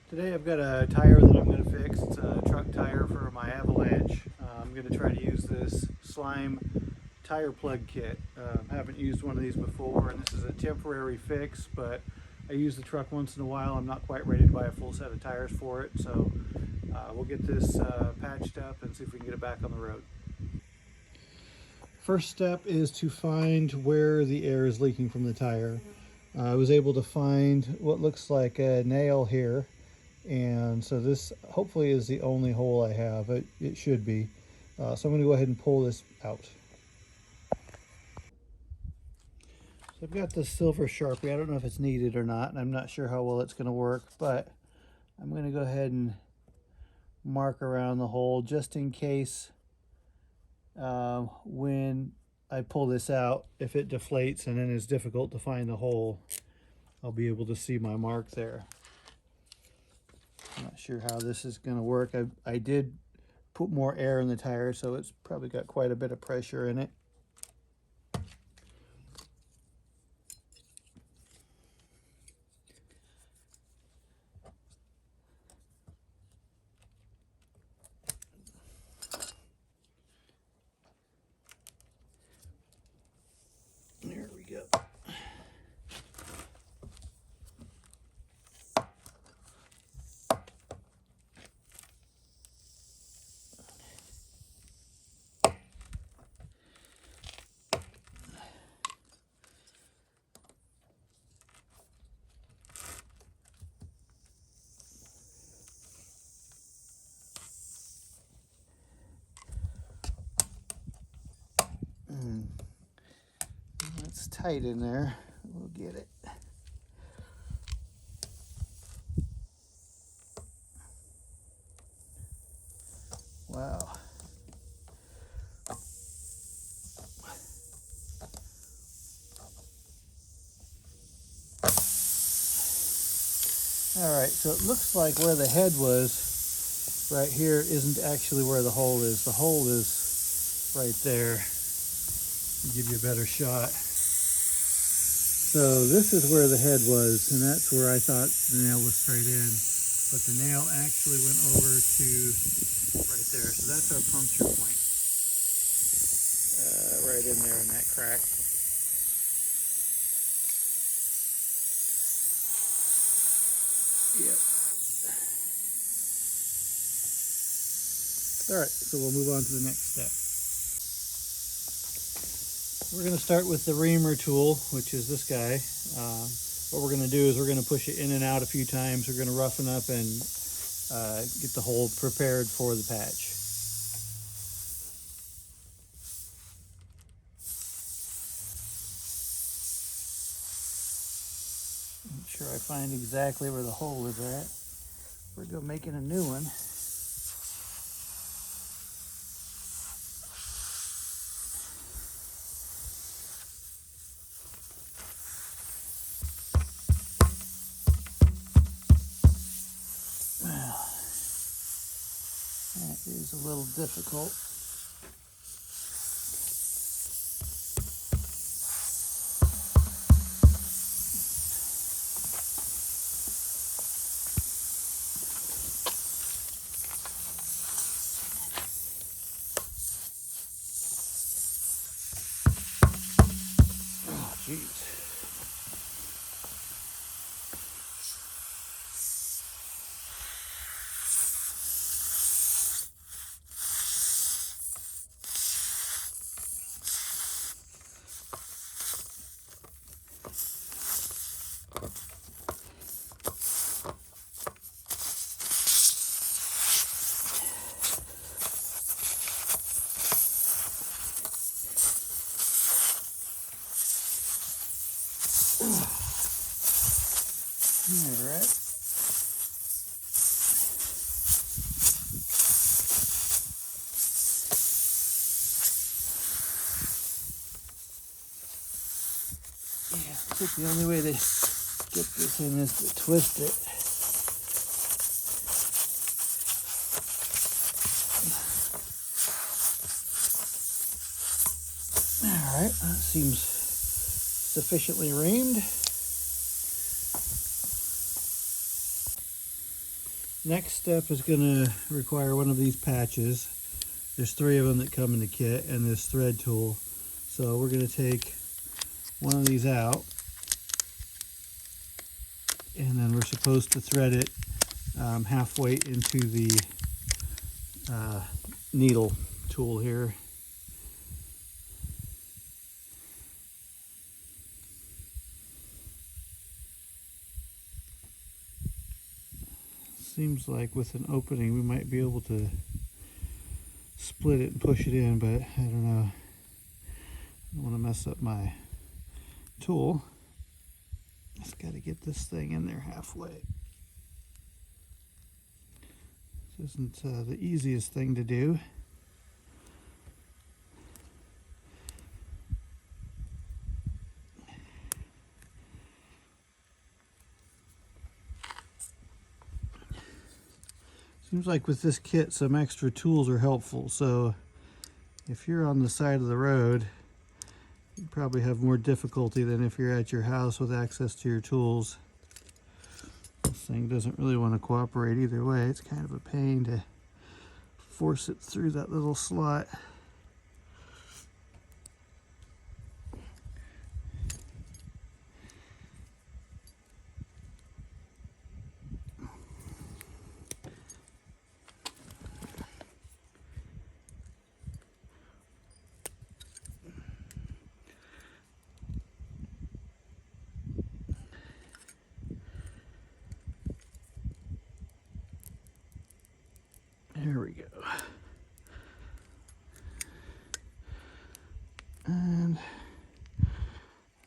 Today I've got a tire that I'm going to fix. It's a truck tire for my Avalanche. I'm going to try to use this slime tire plug kit. I haven't used one of these before, and this is a temporary fix, but I use the truck once in a while. I'm not quite ready to buy a full set of tires for it, so we'll get this patched up and see if we can get it back on the road. First step is to find where the air is leaking from the tire. I was able to find what looks like a nail here, and so this hopefully is the only hole I have. It should be. So I'm going to go ahead and pull this out. So I've got this silver Sharpie. I don't know if it's needed or not, and I'm not sure how well it's going to work, but I'm going to go ahead and mark around the hole just in case when I pull this out, if it deflates and then it's difficult to find the hole, I'll be able to see my mark there. I'm not sure how this is going to work. I did put more air in the tire, so it's probably got quite a bit of pressure in it. There we go. It's tight in there. We'll get it. Wow. All right, so it looks like where the head was right here isn't actually where the hole is. The hole is right there. I'll give you a better shot. So this is where the head was, and that's where I thought the nail was straight in. But the nail actually went over to right there. So that's our puncture point. Right in there in that crack. Yep. All right, so we'll move on to the next step. We're going to start with the reamer tool, which is this guy. What we're going to do is we're going to push it in and out a few times. We're going to roughen up and get the hole prepared for the patch. Make sure I find exactly where the hole is at. We're going to go making a new one. That is a little difficult. Oh, jeez. All right. Yeah, I think the only way to get this in is to twist it. All right, that seems sufficiently reamed. Next step is going to require one of these patches. There's 3 of them that come in the kit, and this thread tool. So we're going to take one of these out, and then we're supposed to thread it halfway into the needle tool here. Seems like with an opening we might be able to split it and push it in, but I don't know. I don't want to mess up my tool. Just got to get this thing in there halfway. This isn't the easiest thing to do. Seems like with this kit some extra tools are helpful. So if you're on the side of the road, you probably have more difficulty than if you're at your house with access to your tools. This thing doesn't really want to cooperate either way. It's kind of a pain to force it through that little slot. There we go. And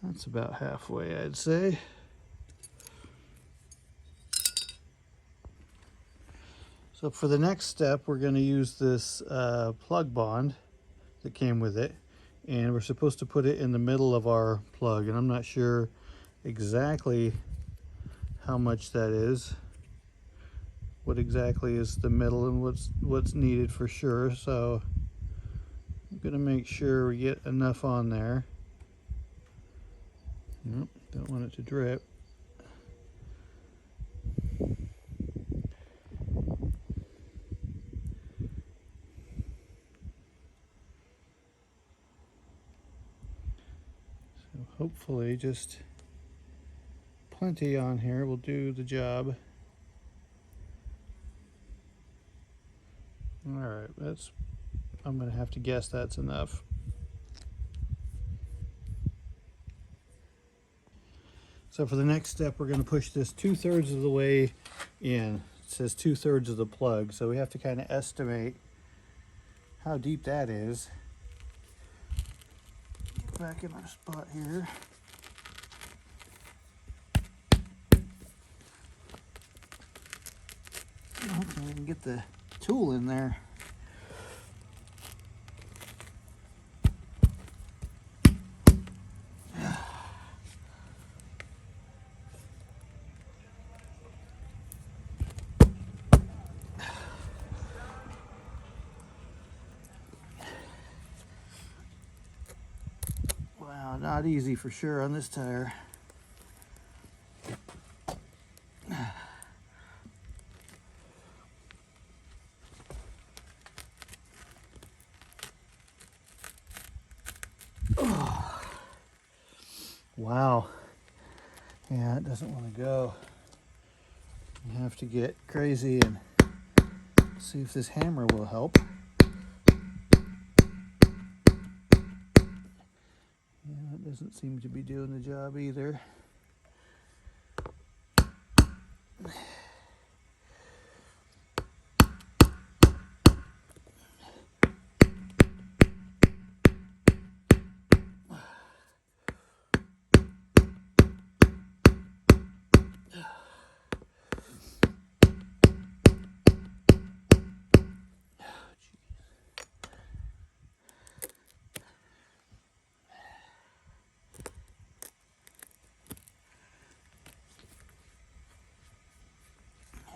that's about halfway, I'd say. So for the next step, we're going to use this plug bond that came with it, and we're supposed to put it in the middle of our plug, and I'm not sure exactly how much that is, what exactly is the middle and what's needed for sure. So I'm going to make sure we get enough on there. Nope, don't want it to drip. So hopefully just plenty on here will do the job. All right, I'm going to have to guess that's enough. So for the next step, we're going to push this 2/3 of the way in. It says 2/3 of the plug, so we have to kind of estimate how deep that is. Get back in our spot here. Hopefully we can get the tool in there. Wow, not easy for sure on this tire. Oh. Wow. Yeah, it doesn't want to go. You have to get crazy and see if this hammer will help. Yeah, it doesn't seem to be doing the job either.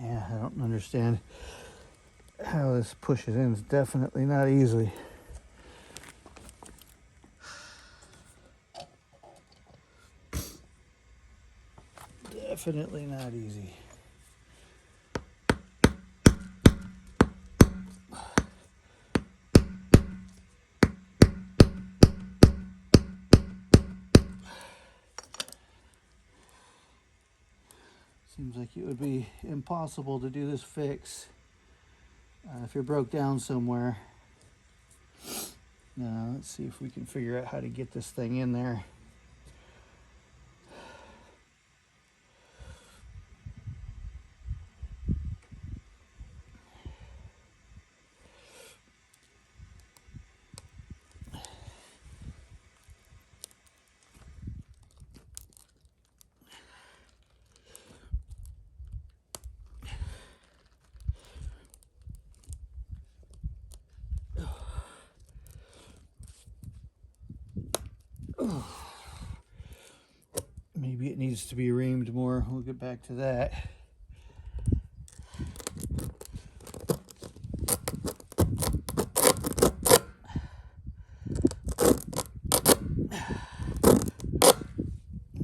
Yeah, I don't understand how this pushes in. It's definitely not easy. Definitely not easy. Seems like it would be impossible to do this fix if it broke down somewhere. Now let's see if we can figure out how to get this thing in there. Maybe it needs to be reamed more. We'll get back to that.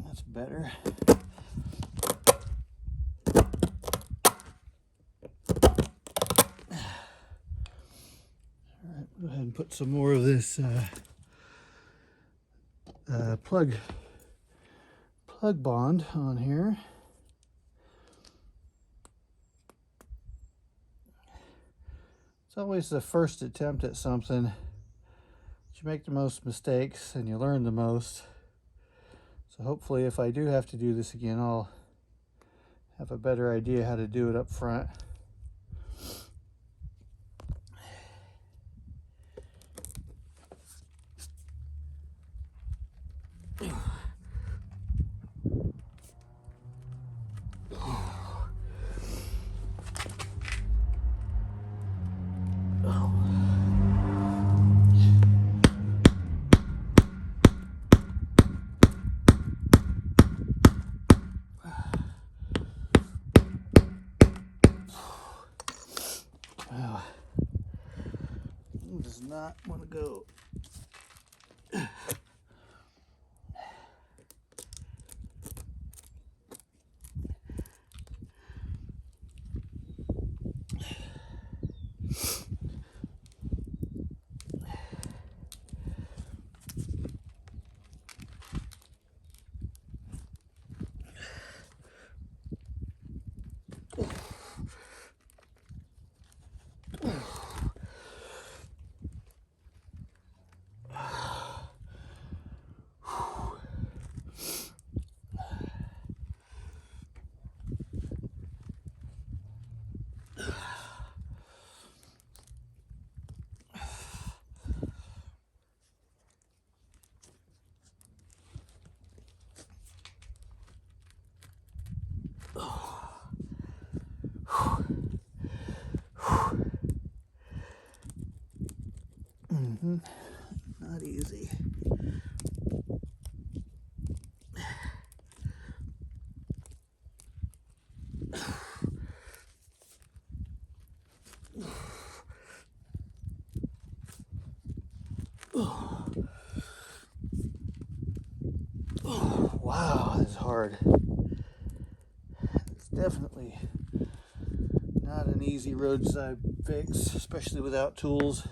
That's better. All right, go ahead and put some more of this plug bond on here. It's always the first attempt at something that you make the most mistakes and you learn the most. So hopefully if I do have to do this again, I'll have a better idea how to do it up front. Wow. It does not want to go. Not easy. Wow, that's hard. It's definitely not an easy roadside fix, especially without tools.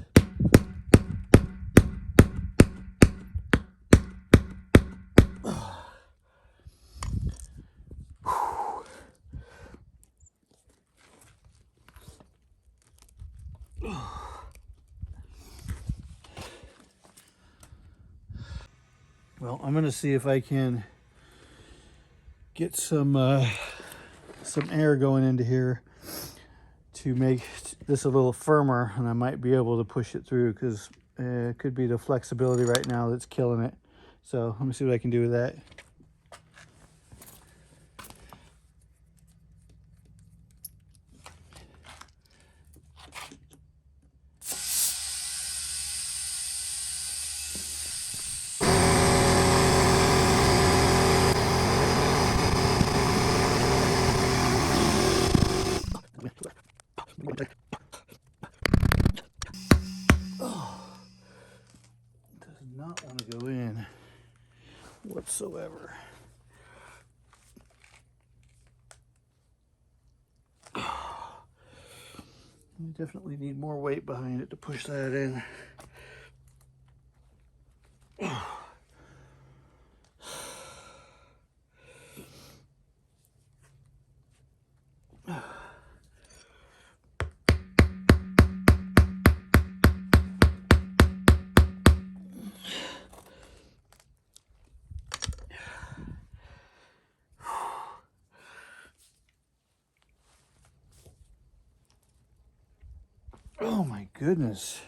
Well, I'm going to see if I can get some air going into here to make this a little firmer, and I might be able to push it through, because it could be the flexibility right now that's killing it. So let me see what I can do with that. Does not want to go in whatsoever. You definitely need more weight behind it to push that in. Oh my goodness.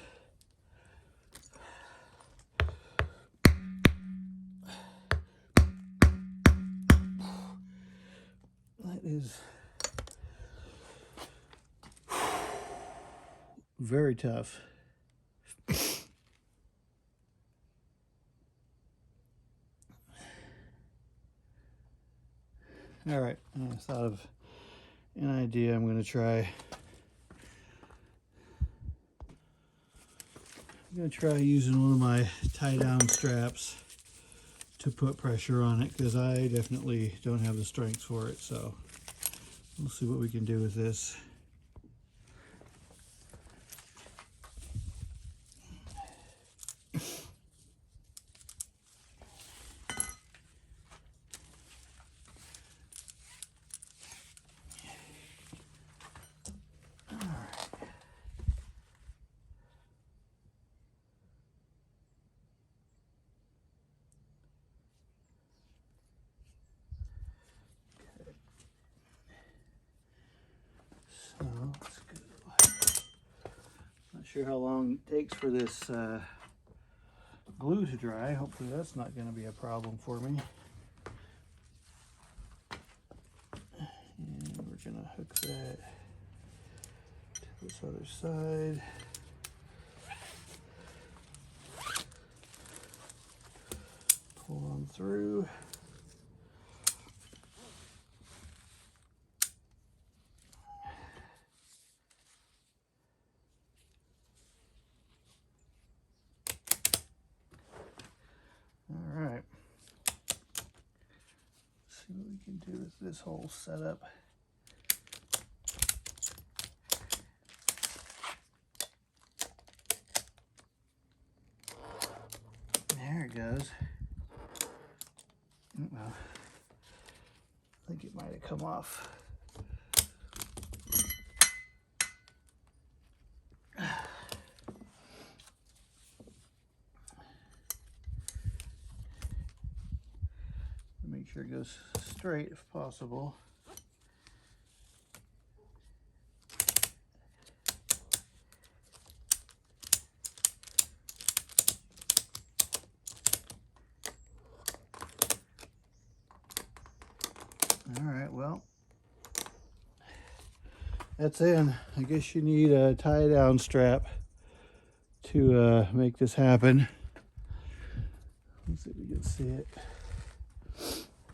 That is very tough. All right, I thought of an idea I'm going to try. I'm going to try using one of my tie-down straps to put pressure on it, because I definitely don't have the strength for it. So we'll see what we can do with this. So let's go. Not sure how long it takes for this glue to dry. Hopefully that's not going to be a problem for me. And we're going to hook that to this other side. Pull on through. All right. Let's see what we can do with this whole setup. There it goes. Well, I think it might have come off. Make sure it goes straight if possible. All right, well, that's in. I guess you need a tie-down strap to make this happen. Let's see if we can see it.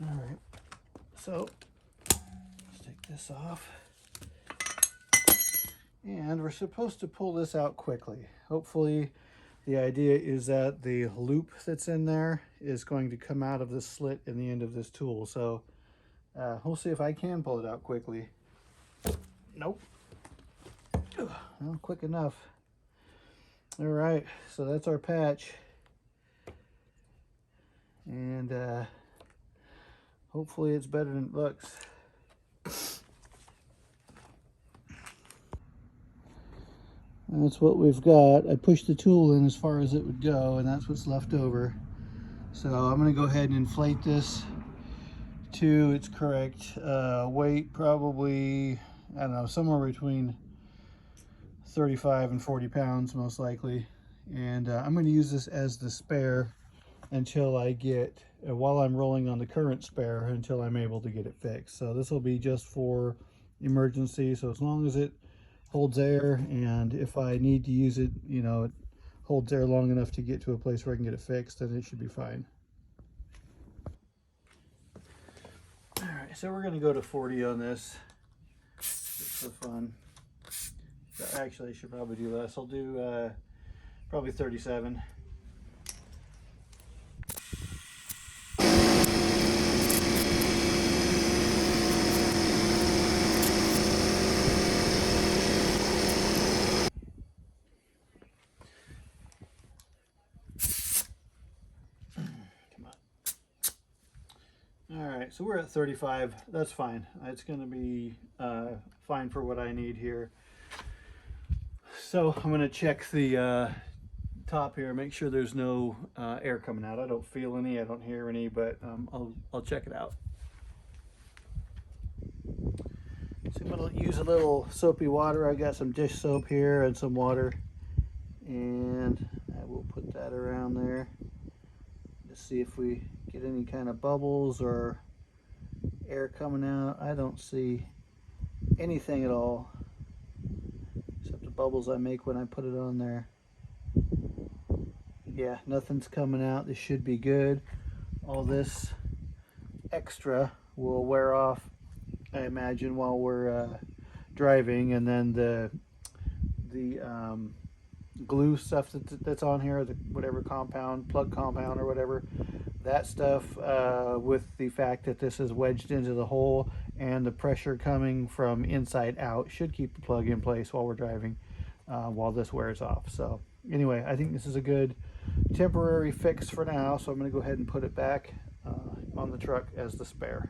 All right, so let's take this off. And we're supposed to pull this out quickly. Hopefully the idea is that the loop that's in there is going to come out of this slit in the end of this tool. So we'll see if I can pull it out quickly. Nope. Well, quick enough. All right, so that's our patch. And hopefully it's better than it looks. That's what we've got. I pushed the tool in as far as it would go, and that's what's left over. So I'm going to go ahead and inflate this to its correct weight, probably, I don't know, somewhere between 35 and 40 pounds most likely. And I'm going to use this as the spare until I get, while I'm rolling on the current spare, until I'm able to get it fixed. So this will be just for emergency. So as long as it holds air, and if I need to use it, you know, it holds air long enough to get to a place where I can get it fixed, then it should be fine. All right, so we're going to go to 40 on this just for fun. Actually, I should probably do less. I'll do probably 37. All right, so we're at 35. That's fine. It's going to be fine for what I need here. So I'm going to check the top here, make sure there's no air coming out. I don't feel any, I don't hear any, but I'll check it out. So I'm going to use a little soapy water. I got some dish soap here and some water, and I will put that around there to see if we get any kind of bubbles or air coming out. I don't see anything at all except the bubbles I make when I put it on there. Yeah, nothing's coming out. This should be good. All this extra will wear off, I imagine, while we're driving, and then the glue stuff that's on here, the whatever compound, plug compound or whatever, that stuff, with the fact that this is wedged into the hole and the pressure coming from inside out, should keep the plug in place while we're driving, while this wears off. So anyway, I think this is a good temporary fix for now, so I'm going to go ahead and put it back on the truck as the spare.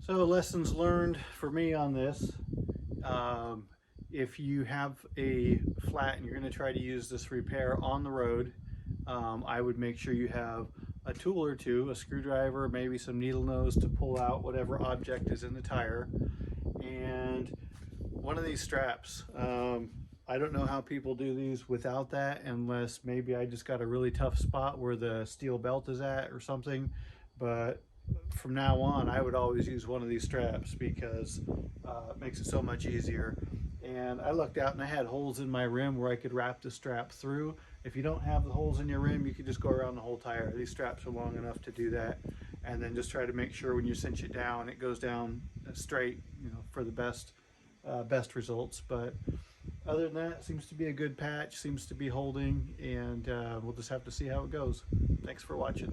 So lessons learned for me on this. If you have a flat and you're going to try to use this repair on the road, I would make sure you have a tool or two, a screwdriver, maybe some needle nose to pull out whatever object is in the tire, and one of these straps. I don't know how people do these without that, unless maybe I just got a really tough spot where the steel belt is at or something, but from now on I would always use one of these straps because it makes it so much easier. And I looked out and I had holes in my rim where I could wrap the strap through. If you don't have the holes in your rim, you could just go around the whole tire. These straps are long enough to do that. And then just try to make sure when you cinch it down, it goes down straight, you know, for the best results. But other than that, it seems to be a good patch, seems to be holding, and we'll just have to see how it goes. Thanks for watching.